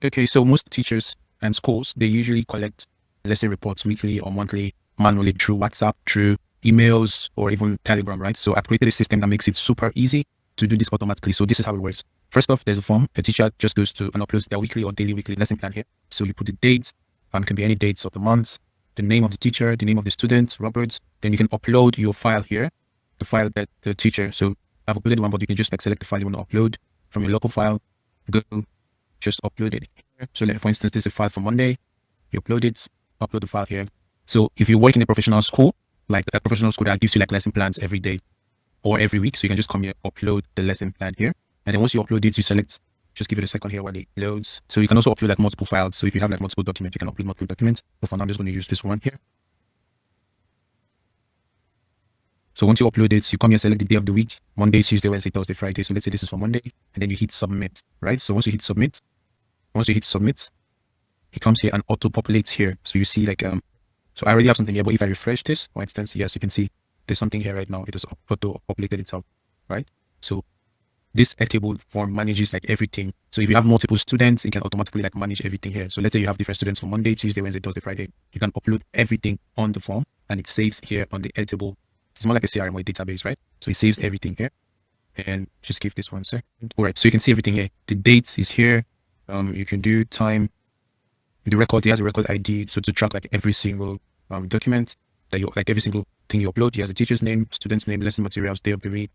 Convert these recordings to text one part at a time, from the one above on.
Okay, so most teachers and schools, they usually collect lesson reports weekly or monthly manually through WhatsApp, through emails, or even Telegram, right? So I've created a system that makes it super easy to do this automatically. So this is how it works. First off, there's a form. A teacher just goes to and uploads their weekly or daily weekly lesson plan here. So you put the dates, and it can be any dates of the months, the name of the teacher, the name of the student, Robert. Then you can upload your file here, the file that the teacher. So I've uploaded one, but you can just like select the file you want to upload from your local file. Go, just upload it here. So like, for instance, this is a file for Monday. You upload it, upload the file here. So if you work in a professional school, like a professional school that gives you like lesson plans every day or every week, so you can just come here, upload the lesson plan here. And then once you upload it, you select, just give it a second here while it loads. So you can also upload like multiple files. So if you have like multiple documents, you can upload multiple documents. But for now, I'm just going to use this one here. So once you upload it, you come here, select the day of the week, Monday, Tuesday, Wednesday, Thursday, Friday. So let's say this is for Monday, and then you hit submit, right? So once you hit submit, it comes here and auto-populates here. So you see like, so I already have something here, but if I refresh this, for instance, yes, you can see there's something here right now. It is auto-populated itself, right? So this Airtable form manages like everything. So if you have multiple students, it can automatically like manage everything here. So let's say you have different students for Monday, Tuesday, Wednesday, Thursday, Friday. You can upload everything on the form and it saves here on the Airtable. It's more like a CRM or a database, right? So it saves everything here. And just give this 1 second. All right, so you can see everything here. The date is here. You can do time. The record, he has a record ID. So to track like every single document that you like, every single thing you upload. He has a teacher's name, student's name, lesson materials, day of the week.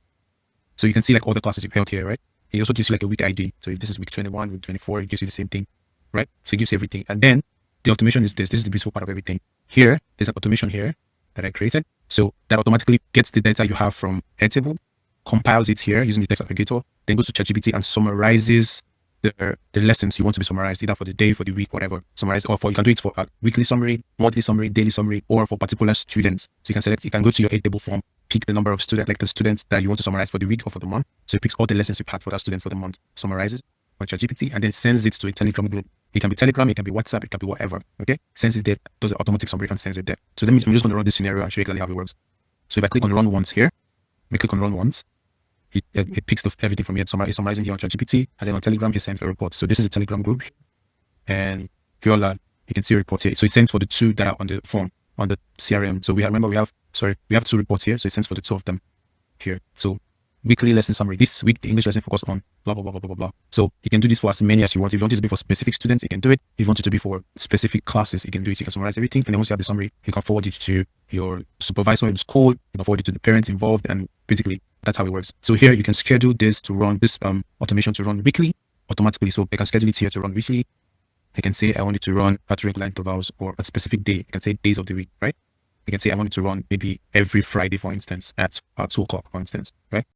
So you can see like all the classes you've held here, right? He also gives you like a week ID. So if this is week 21, week 24, it gives you the same thing, right? So it gives you everything. And then the automation is this. This is the beautiful part of everything. Here, there's an automation here that I created. So that automatically gets the data you have from Airtable, compiles it here using the text aggregator, then goes to ChatGPT and summarizes the lessons you want to be summarized, either for the day, for the week, whatever. Summarize, or for you can do it for a weekly summary, monthly summary, daily summary, or for particular students. So you can select, you can go to your Airtable form, pick the number of students, like the students that you want to summarize for the week or for the month. So it picks all the lessons you've had for that student for the month, summarizes on ChatGPT, and then sends it to a Telegram group. It can be Telegram, it can be WhatsApp, it can be whatever. Okay, sends it there, does the automatic summary and sends it there. So I'm just going to run this scenario and show you exactly how it works. So if I click on run once here, we click on run once. It picks everything from here. It's summarizing here on ChatGPT, and then on Telegram, it sends a report. So this is a Telegram group, and if you're you can see reports here. So it sends for the two that are on the form, on the CRM. So we have 2 reports here. So it sends for the 2 of them here. So weekly lesson summary. This week, the English lesson focused on blah, blah, blah, blah, blah, blah. So you can do this for as many as you want. If you want it to be for specific students, you can do it. If you want it to be for specific classes, you can do it. You can summarize everything. And then once you have the summary, you can forward it to your supervisor in school. You can forward it to the parents involved. And basically, that's how it works. So here, you can schedule this to run, this automation to run weekly automatically. So I can schedule it here to run weekly. I can say I want it to run at regular intervals or a specific day. You can say days of the week, right? You can say I want it to run maybe every Friday, for instance, at 2 o'clock, for instance, right?